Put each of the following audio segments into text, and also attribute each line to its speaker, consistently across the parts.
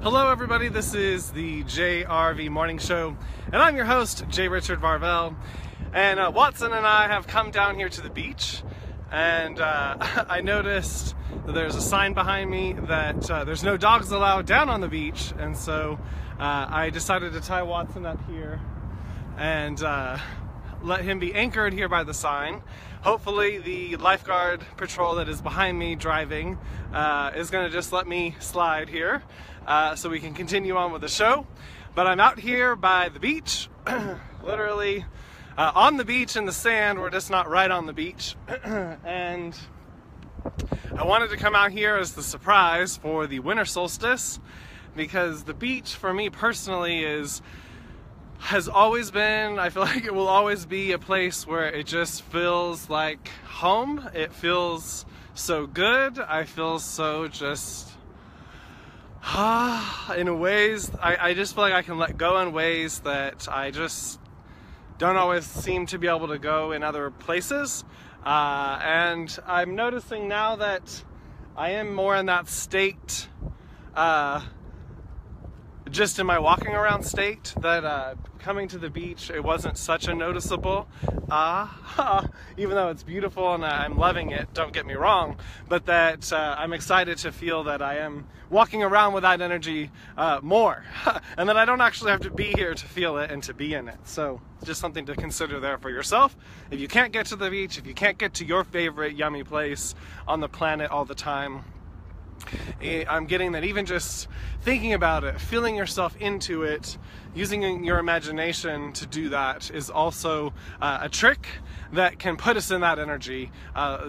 Speaker 1: Hello everybody, this is the JRV morning show, and I'm your host, J. Richard Varvel. And Watson and I have come down here to the beach, and I noticed that there's a sign behind me that there's no dogs allowed down on the beach, and so I decided to tie Watson up here and let him be anchored here by the sign. Hopefully the lifeguard patrol that is behind me driving is going to just let me slide here so we can continue on with the show. But I'm out here by the beach, literally on the beach in the sand. We're just not right on the beach. And I wanted to come out here as the surprise for the winter solstice, because the beach for me personally has always been, I feel like it will always be a place where it just feels like home. It feels so good. I feel so just, in ways, I just feel like I can let go in ways that I just don't always seem to be able to go in other places. And I'm noticing now that I am more in that state, just in my walking around state, that coming to the beach, it wasn't such a noticeable even though it's beautiful and I'm loving it, don't get me wrong, but that I'm excited to feel that I am walking around with that energy more and that I don't actually have to be here to feel it and to be in it. So just something to consider there for yourself. If you can't get to the beach, if you can't get to your favorite yummy place on the planet all the time, I'm getting that even just thinking about it, feeling yourself into it, using your imagination to do that is also a trick that can put us in that energy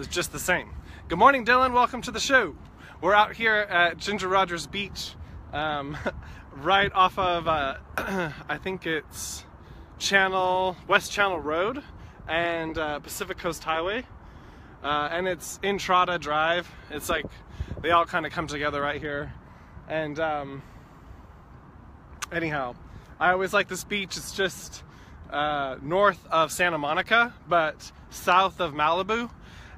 Speaker 1: just the same. Good morning, Dylan. Welcome to the show. We're out here at Ginger Rogers Beach, right off of, I think it's West Channel Road and Pacific Coast Highway. And it's Entrada Drive. It's like they all kind of come together right here. And anyhow, I always like this beach. It's just north of Santa Monica, but south of Malibu.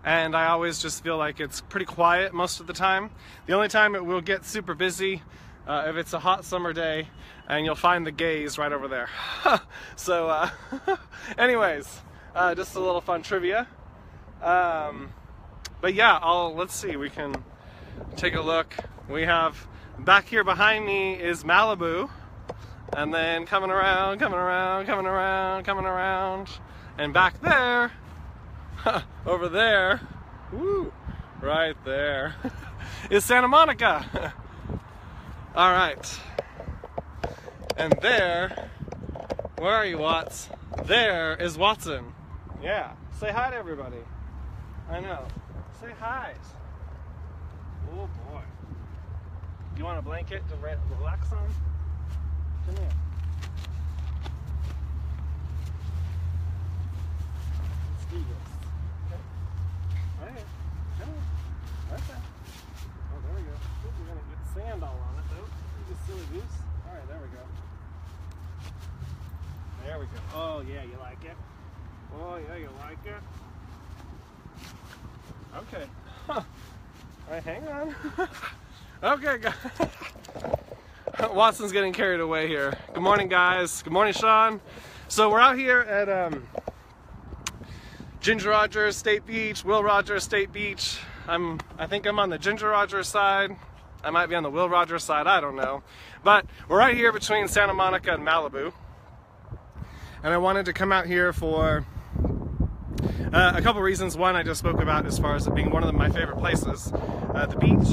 Speaker 1: And I always just feel like it's pretty quiet most of the time. The only time it will get super busy if it's a hot summer day, and you'll find the gays right over there. So anyways, just a little fun trivia. But yeah, let's see, we can take a look. We have back here behind me is Malibu, and then coming around, and back there, over there, woo, right there, is Santa Monica. All right, and there, where are you, Watts? There is Watson. Yeah, say hi to everybody. I know. Say hi. Oh boy. You want a blanket to relax on? Come here. Let's do this. Okay. Right here. Come on. Right there. Oh, there we go. Ooh, we're going to get sand all on it, though. You just silly goose. All right, there we go. There we go. Oh, yeah, you like it? Oh, yeah, you like it? Okay. Huh. All right, hang on. Okay, guys. Watson's getting carried away here. Good morning, guys. Good morning, Sean. So we're out here at Ginger Rogers State Beach, Will Rogers State Beach. I think I'm on the Ginger Rogers side. I might be on the Will Rogers side, I don't know. But we're right here between Santa Monica and Malibu. And I wanted to come out here for a couple reasons. One, I just spoke about as far as it being one of my favorite places, the beach.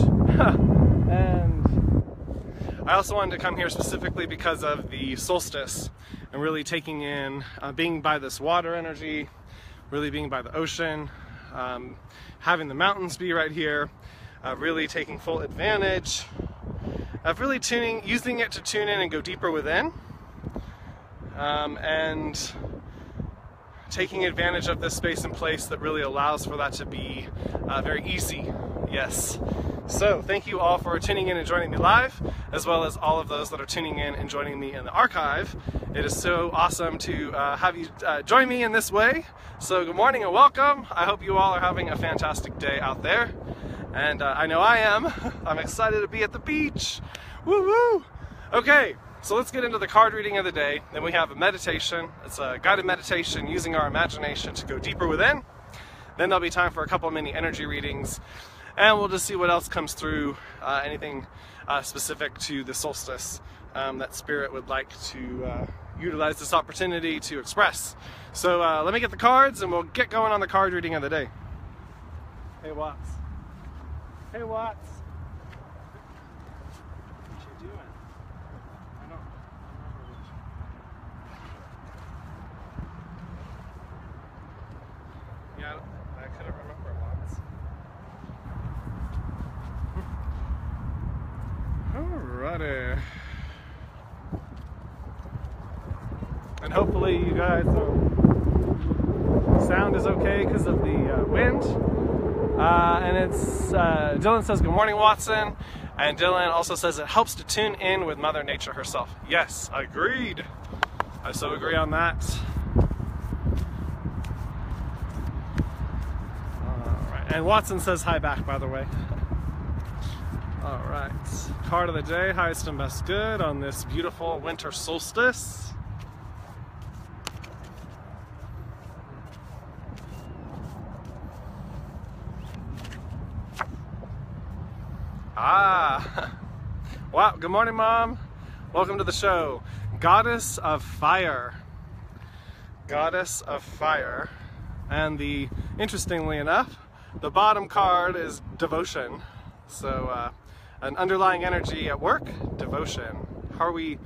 Speaker 1: And I also wanted to come here specifically because of the solstice and really taking in, being by this water energy, really being by the ocean, having the mountains be right here, really taking full advantage of really using it to tune in and go deeper within, and taking advantage of this space and place that really allows for that to be very easy. Yes. So thank you all for tuning in and joining me live, as well as all of those that are tuning in and joining me in the archive. It is so awesome to have you join me in this way. So good morning and welcome. I hope you all are having a fantastic day out there. and I know I am. I'm excited to be at the beach. Woo woo! Okay, so let's get into the card reading of the day. Then we have a meditation. It's a guided meditation using our imagination to go deeper within. Then there'll be time for a couple mini energy readings, and we'll just see what else comes through, anything specific to the solstice that Spirit would like to utilize this opportunity to express. So let me get the cards and we'll get going on the card reading of the day. Hey Watts. Hey Watts. What you doing? I don't remember which. Yeah, I couldn't remember Watts. Alrighty. And hopefully you guys, sound is okay because of the wind. And it's, Dylan says, good morning, Watson. And Dylan also says it helps to tune in with Mother Nature herself. Yes, agreed. I so agree on that. All right. And Watson says hi back, by the way. All right. Card of the day, highest and best good on this beautiful winter solstice. Wow, good morning, Mom. Welcome to the show. Goddess of Fire. Goddess of Fire. And interestingly enough, the bottom card is devotion. So, an underlying energy at work, devotion. How are we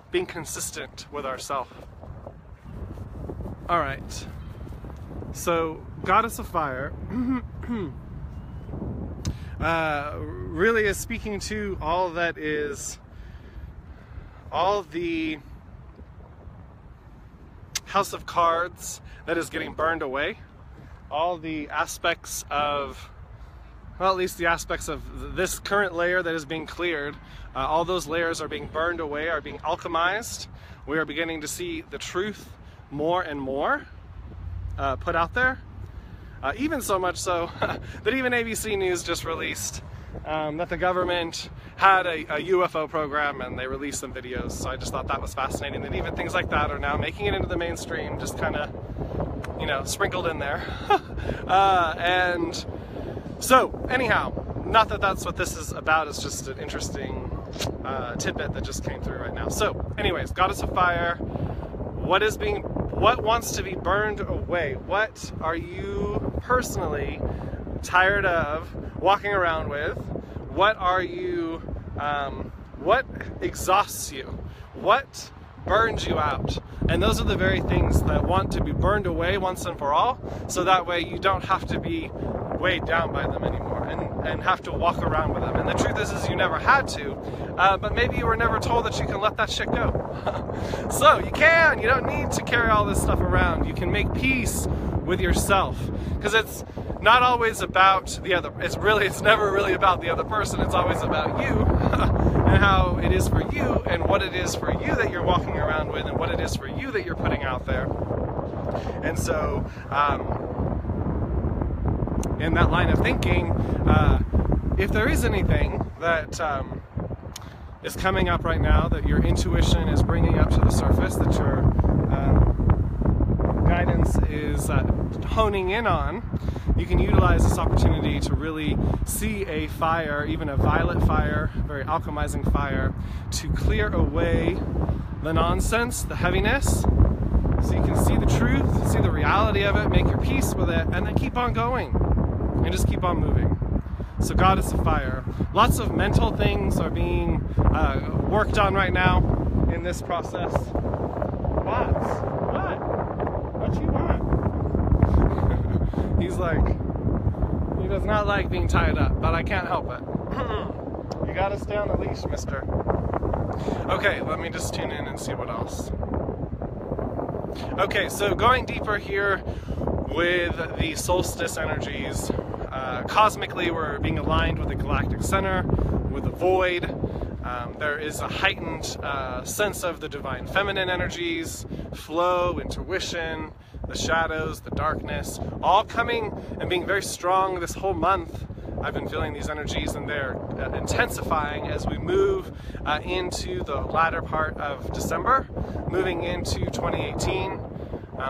Speaker 1: being consistent with ourselves? All right. So, Goddess of Fire really is speaking to all the House of Cards that is getting burned away, all the aspects of, well, at least the aspects of this current layer that is being cleared, all those layers are being burned away, are being alchemized. We are beginning to see the truth more and more put out there. Even so much so that even ABC News just released that the government had a UFO program and they released some videos. So I just thought that was fascinating that even things like that are now making it into the mainstream, just kind of, you know, sprinkled in there. And so anyhow, not that that's what this is about, it's just an interesting tidbit that just came through right now. So anyways, Goddess of Fire, what wants to be burned away? What are you personally tired of walking around with? What are you, what exhausts you? What burns you out? And those are the very things that want to be burned away once and for all, so that way you don't have to be weighed down by them anymore and have to walk around with them. And the truth is you never had to, but maybe you were never told that you can let that shit go. So you don't need to carry all this stuff around. You can make peace with yourself, because it's not always about the other. It's never really about the other person. It's always about you and how it is for you and what it is for you that you're walking around with and what it is for you that you're putting out there. And so in that line of thinking, if there is anything that is coming up right now that your intuition is bringing up to the surface, that your guidance is honing in on, you can utilize this opportunity to really see a fire, even a violet fire, very alchemizing fire, to clear away the nonsense, the heaviness, so you can see the truth, see the reality of it, make your peace with it, and then keep on going and just keep on moving. So Goddess of Fire. Lots of mental things are being worked on right now in this process. What you want? He's like, he does not like being tied up, but I can't help it. You gotta stay on the leash, mister. Okay, let me just tune in and see what else. Okay, so going deeper here with the solstice energies, cosmically we're being aligned with the galactic center, with the void. There is a heightened sense of the divine feminine energies, flow, intuition, the shadows, the darkness, all coming and being very strong this whole month. I've been feeling these energies, and they're intensifying as we move into the latter part of December, moving into 2018.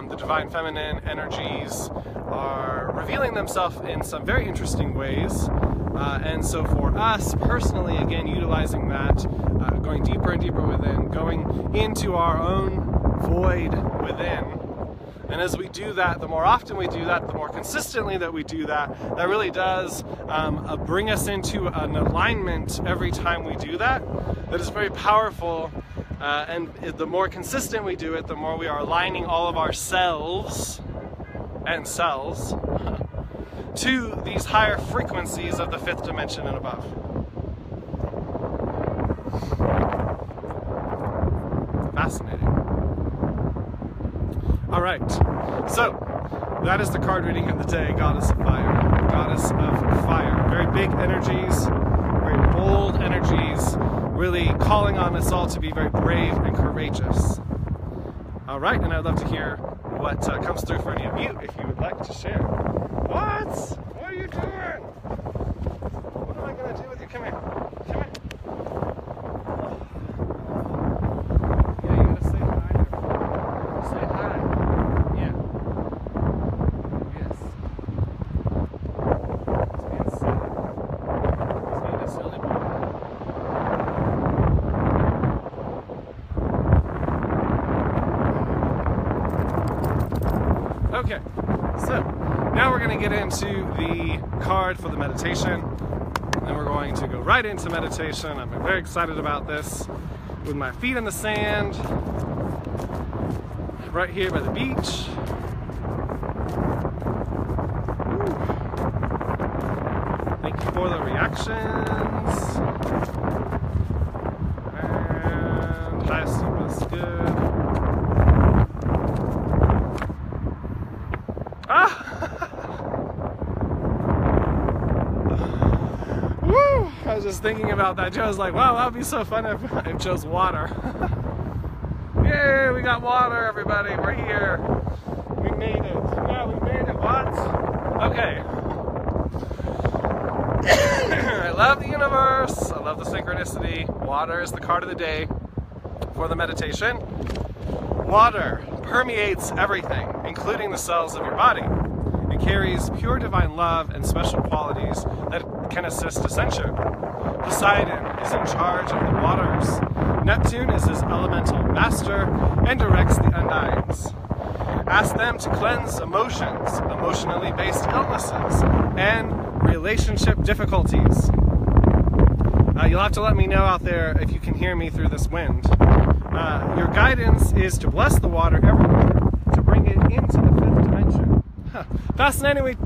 Speaker 1: The divine feminine energies are revealing themselves in some very interesting ways. And so for us personally, again, utilizing that, going deeper and deeper within, going into our own void within. And as we do that, the more often we do that, the more consistently that we do that, that really does bring us into an alignment every time we do that. That is very powerful. And the more consistent we do it, the more we are aligning all of ourselves and cells to these higher frequencies of the fifth dimension and above. Fascinating. All right, so that is the card reading of the day, Goddess of Fire. Goddess of Fire. Very big energies, very bold energies, really calling on us all to be very brave and courageous. All right, and I'd love to hear what comes through for any of you if you would like to share. What? What are you doing? What am I going to do with you? Come here. Come here. Yeah, you got to say hi. Say hi. Yeah. Yes. He's being silly. He's being a silly boy. Okay, so now we're going to get into the card for the meditation, and we're going to go right into meditation. I'm very excited about this, with my feet in the sand, right here by the beach. Woo. Thank you for the reactions. And hi, Steve's good. Woo! I was just thinking about that. Joe's like, wow, that would be so fun if I chose water. Yay, we got water, everybody. We're here. We made it. Yeah, we made it. What? Okay. I love the universe. I love the synchronicity. Water is the card of the day for the meditation. Water permeates everything, including the cells of your body. It carries pure divine love and special qualities that can assist ascension. Poseidon is in charge of the waters. Neptune is his elemental master and directs the Undines. Ask them to cleanse emotions, emotionally based illnesses, and relationship difficulties. You'll have to let me know out there if you can hear me through this wind. Your guidance is to bless the water everywhere, to bring it into the fifth dimension. Fascinating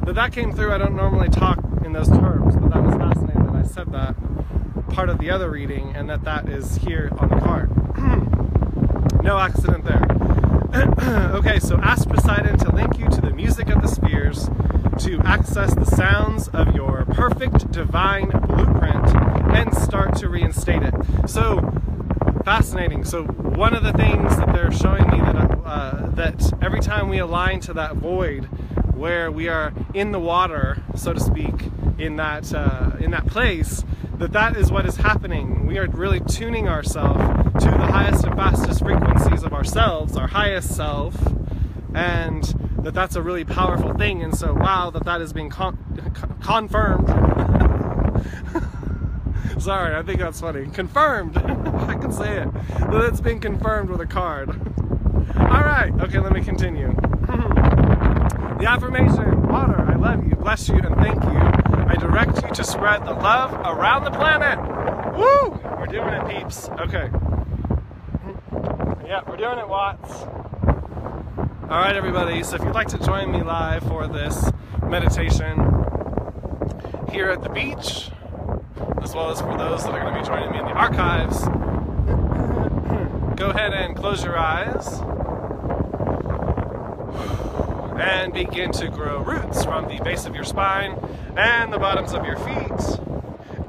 Speaker 1: that came through. I don't normally talk in those terms, but that was fascinating that I said that part of the other reading, and that is here on the card. No accident there. Okay, so ask Poseidon to link you to the music of the spheres, to access the sounds of your perfect divine blueprint, and start to reinstate it. So fascinating. So one of the things that they're showing me that every time we align to that void, where we are in the water, so to speak, in that place, that is what is happening. We are really tuning ourselves to the highest and fastest frequencies of ourselves, our highest self, and that's a really powerful thing. And so, wow, that is being confirmed. Sorry, I think that's funny. Confirmed. I can say it. That it's been confirmed with a card. All right. Okay, let me continue. The affirmation: water, I love you, bless you, and thank you. I direct you to spread the love around the planet. Woo! We're doing it, peeps. Okay. Yeah, we're doing it, Watts. All right, everybody. So if you'd like to join me live for this meditation here at the beach, as well as for those that are going to be joining me in the archives, go ahead and close your eyes and begin to grow roots from the base of your spine and the bottoms of your feet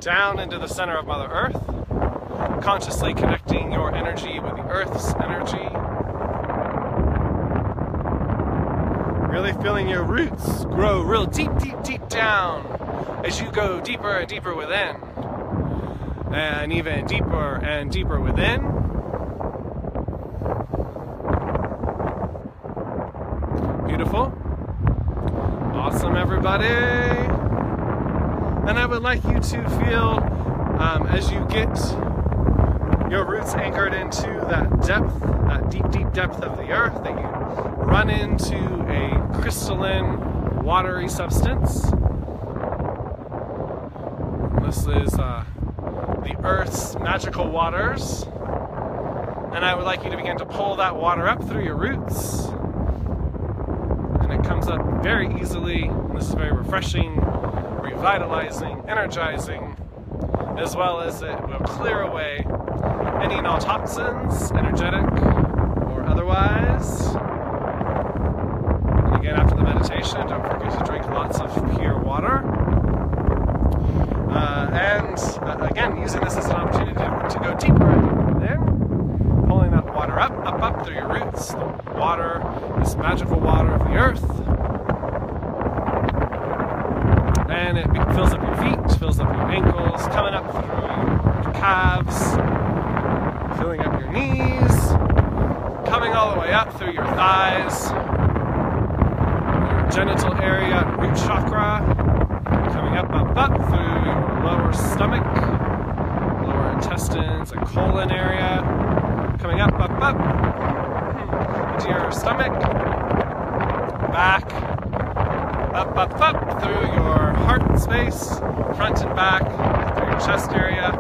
Speaker 1: down into the center of Mother Earth, consciously connecting your energy with the Earth's energy. Really feeling your roots grow real deep, deep, deep down as you go deeper and deeper within. And even deeper and deeper within. Beautiful. Awesome, everybody. And I would like you to feel, as you get your roots anchored into that depth, that deep, deep depth of the earth, that you run into a crystalline, watery substance. This is the earth's magical waters. And I would like you to begin to pull that water up through your roots. And it comes up very easily. And this is very refreshing, revitalizing, energizing, as well as it will clear away any and all toxins, energetic or otherwise. And again, after the meditation, don't forget to drink lots of pure water. Again, using this as an opportunity to go deeper and deeper within, pulling that water up through your roots, the water, this magical water of the earth. And it fills up your feet, fills up your ankles, coming up through your calves, filling up your knees, coming all the way up through your thighs, your genital area, root chakra, coming up through your lower stomach, lower intestines and colon area, coming up into your stomach, back, up through your heart space, front and back, through your chest area,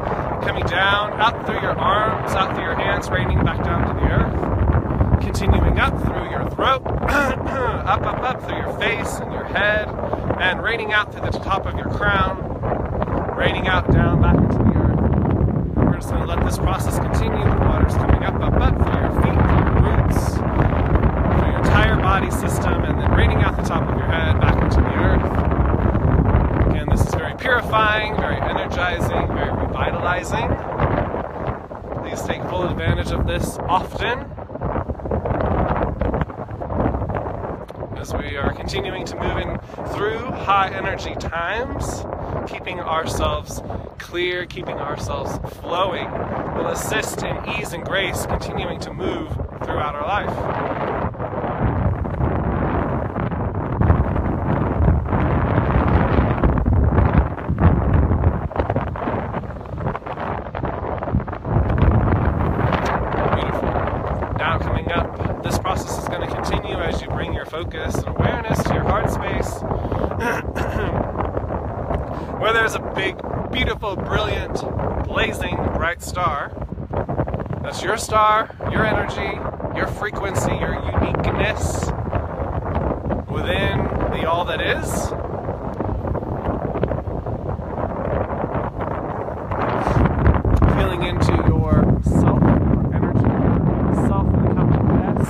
Speaker 1: coming down, up through your arms, out through your hands, raining back down to the earth, continuing up through your throat, up through your face and your head, and raining out through the top of your crown, raining out down back into the earth. We're just going to let this process continue. The water's coming up through your feet, through your roots, through your entire body system, and then raining out the top of your head back into the earth. Again, this is very purifying, very energizing, very revitalizing. Please take full advantage of this often, as we are continuing to move in through high energy times. Keeping ourselves clear, keeping ourselves flowing will assist in ease and grace, continuing to move throughout our life. As you bring your focus and awareness to your heart space, where there's a big, beautiful, brilliant, blazing, bright star. That's your star, your energy, your frequency, your uniqueness within the all that is. Feeling into your self, your energy, self with a capital S.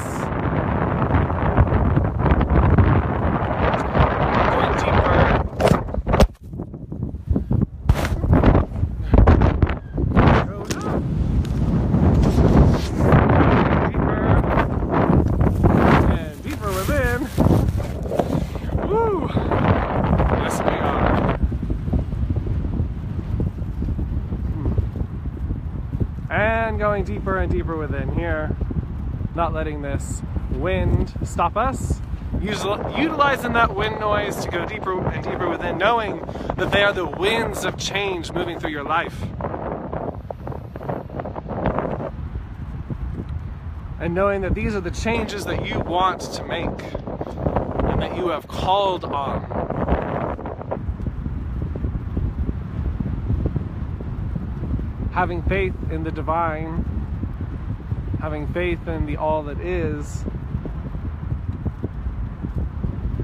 Speaker 1: And going deeper and deeper within here, not letting this wind stop us, utilizing that wind noise to go deeper and deeper within, knowing that they are the winds of change moving through your life. And knowing that these are the changes that you want to make and that you have called on. Having faith in the divine, having faith in the all that is,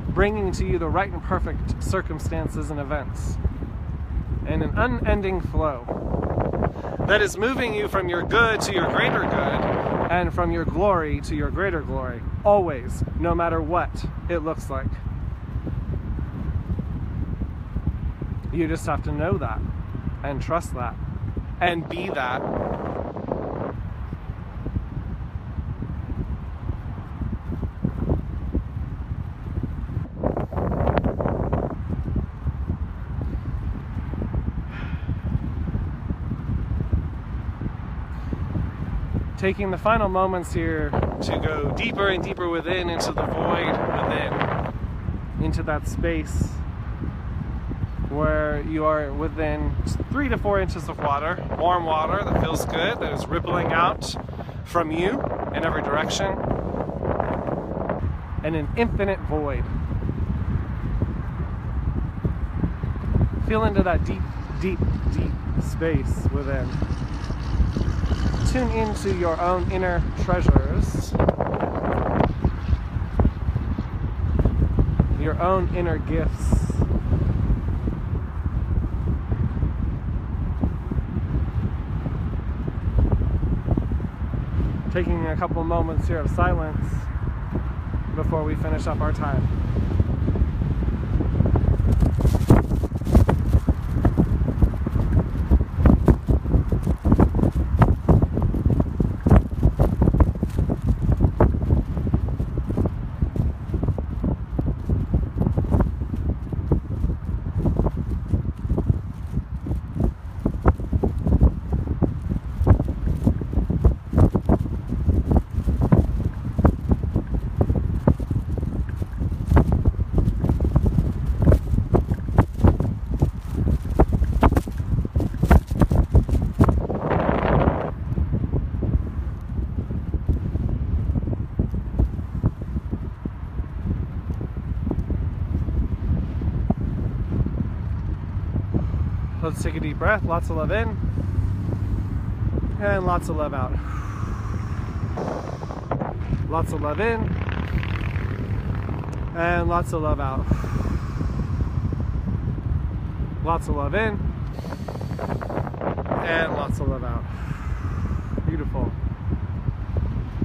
Speaker 1: bringing to you the right and perfect circumstances and events, and an unending flow that is moving you from your good to your greater good, and from your glory to your greater glory, always, no matter what it looks like. You just have to know that, and trust that, and be that. taking the final moments here to go deeper and deeper within, into the void within, into that space where you are within 3 to 4 inches of water, warm water that feels good, that is rippling out from you in every direction, and an infinite void. Feel into that deep, deep, deep space within. Tune into your own inner treasures, your own inner gifts. Taking a couple moments here of silence before we finish up our time. Let's take a deep breath, lots of love in, and lots of love out. Lots of love in, and lots of love out. Lots of love in, and lots of love out. Beautiful.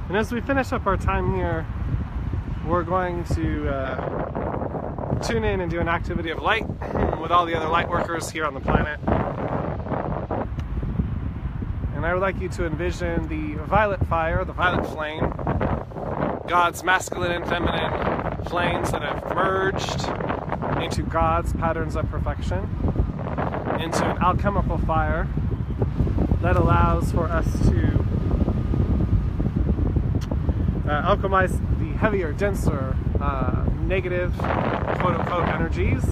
Speaker 1: And as we finish up our time here, we're going to tune in and do an activity of light with all the other light workers here on the planet. And I would like you to envision the violet fire, the violet flame, God's masculine and feminine flames that have merged into God's patterns of perfection, into an alchemical fire that allows for us to alchemize the heavier, denser, negative, quote-unquote, energies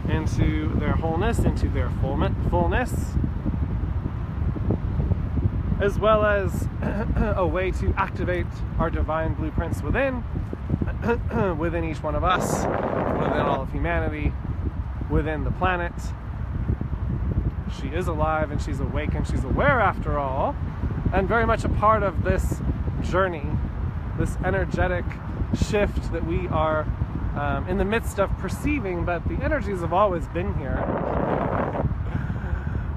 Speaker 1: into their wholeness, into their fullness, as well as a way to activate our divine blueprints within each one of us, within all of humanity, within the planet. She is alive and she's awake and she's aware after all, and very much a part of this journey, this energetic shift that we are in the midst of perceiving, but the energies have always been here.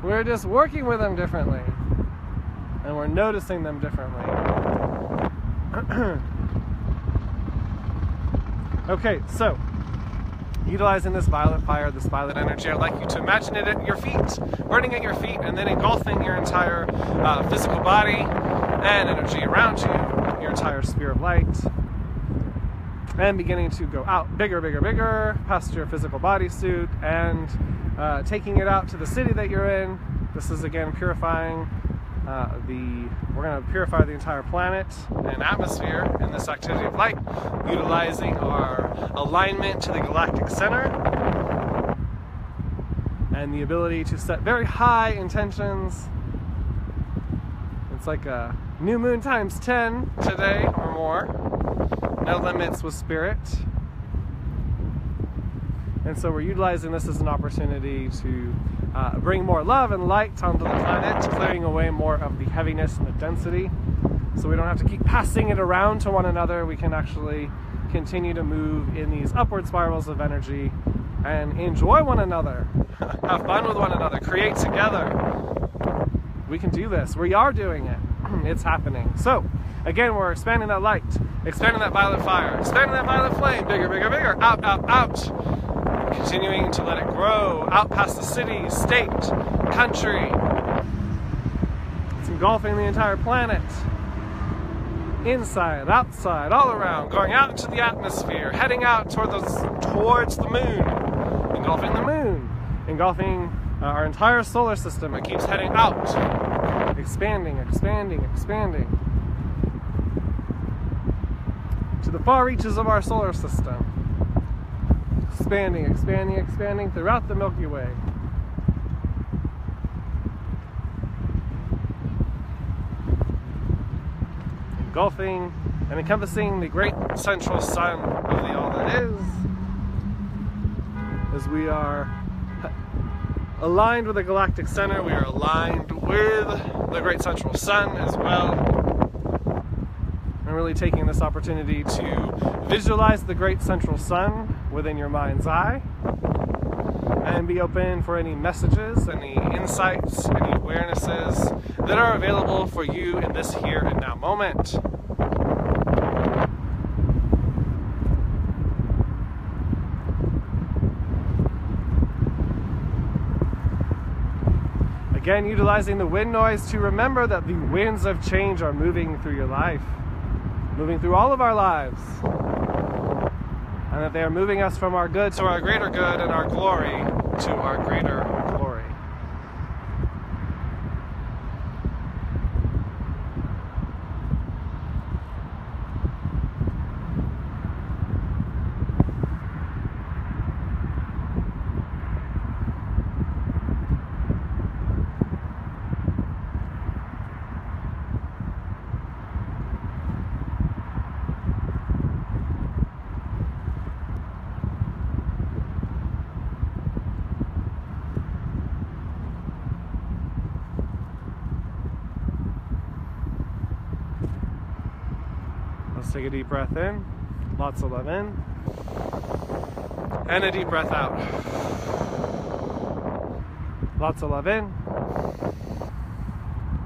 Speaker 1: We're just working with them differently, and we're noticing them differently. Okay, so utilizing this violet fire, this violet energy, I'd like you to imagine it at your feet, burning at your feet, and then engulfing your entire physical body and energy around you, your entire sphere of light. And beginning to go out bigger, bigger, bigger, past your physical bodysuit, and taking it out to the city that you're in. This is again purifying we're going to purify the entire planet and atmosphere in this activity of light, utilizing our alignment to the galactic center and the ability to set very high intentions. It's like a new moon times 10 today or more. No limits with spirit. And so we're utilizing this as an opportunity to bring more love and light onto the planet, clearing away more of the heaviness and the density, so we don't have to keep passing it around to one another. We can actually continue to move in these upward spirals of energy and enjoy one another, have fun with one another, create together. We can do this. We are doing it. It's happening. So again, we're expanding that light, expanding that violet fire, expanding that violet flame, bigger, bigger, bigger, out, out, out. Continuing to let it grow out past the city, state, country. It's engulfing the entire planet. Inside, outside, all around, going out into the atmosphere, heading out towards the moon, engulfing the moon, engulfing our entire solar system. It keeps heading out, expanding, expanding, expanding. to the far reaches of our solar system. Expanding, expanding, expanding throughout the Milky Way. Engulfing and encompassing the great central sun of the all that is, as we are aligned with the galactic center. We are aligned with the great central sun as well. And really taking this opportunity to visualize the great central sun within your mind's eye, and be open for any messages, any insights, any awarenesses that are available for you in this here and now moment. Again, utilizing the wind noise to remember that the winds of change are moving through your life, moving through all of our lives, and that they are moving us from our good to our greater good and our glory to our greater glory. Let's take a deep breath in, lots of love in, and a deep breath out. Lots of love in,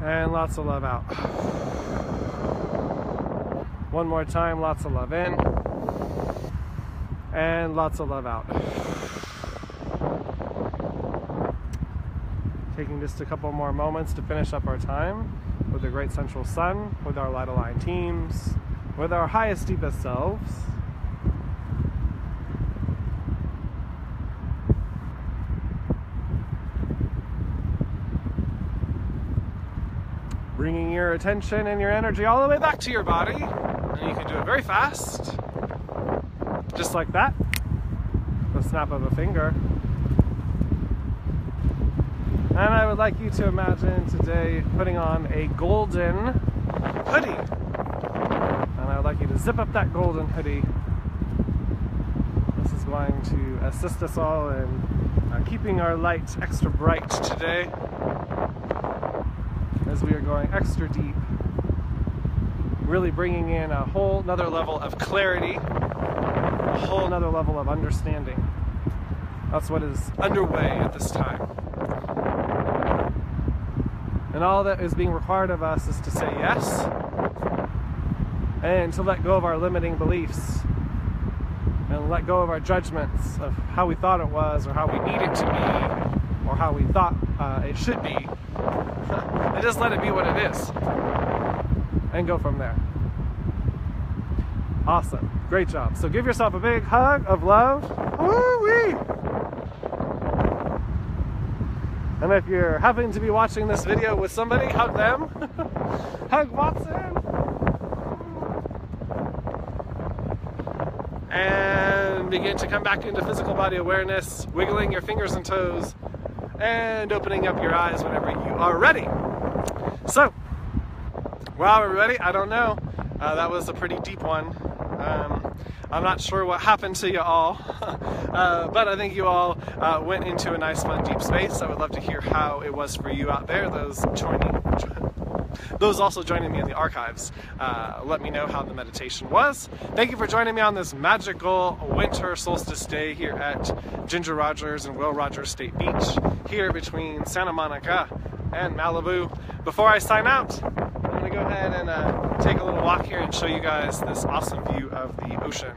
Speaker 1: and lots of love out. One more time, lots of love in, and lots of love out. Taking just a couple more moments to finish up our time with the great central sun, with our light aligned teams, with our highest, deepest selves. Bringing your attention and your energy all the way back to your body. And you can do it very fast. Just like that. The snap of a finger. And I would like you to imagine today putting on a golden hoodie. I'd like you to zip up that golden hoodie. This is going to assist us all in keeping our light extra bright today, as we are going extra deep, really bringing in a whole nother level of clarity, a whole nother level of understanding. That's what is underway at this time. And all that is being required of us is to say yes, and to let go of our limiting beliefs, and let go of our judgments of how we thought it was, or how we need it to be, or how we thought it should be, and just let it be what it is, and go from there. Awesome, great job. So give yourself a big hug of love. Woo-wee! And if you're happen to be watching this video with somebody, hug them. Hug Watson. And begin to come back into physical body awareness, wiggling your fingers and toes, and opening up your eyes whenever you are ready. So, wow, are we ready? I don't know. That was a pretty deep one. I'm not sure what happened to you all, but I think you all went into a nice, fun, deep space. I would love to hear how it was for you out there, those also joining me in the archives. Let me know how the meditation was. Thank you for joining me on this magical winter solstice day here at Ginger Rogers and Will Rogers State Beach, here between Santa Monica and Malibu. Before I sign out, I'm going to go ahead and take a little walk here and show you guys this awesome view of the ocean.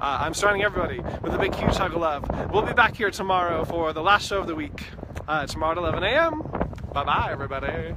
Speaker 1: I'm starting everybody with a big, huge hug of love. We'll be back here tomorrow for the last show of the week. Tomorrow at 11 a.m. Bye-bye, everybody.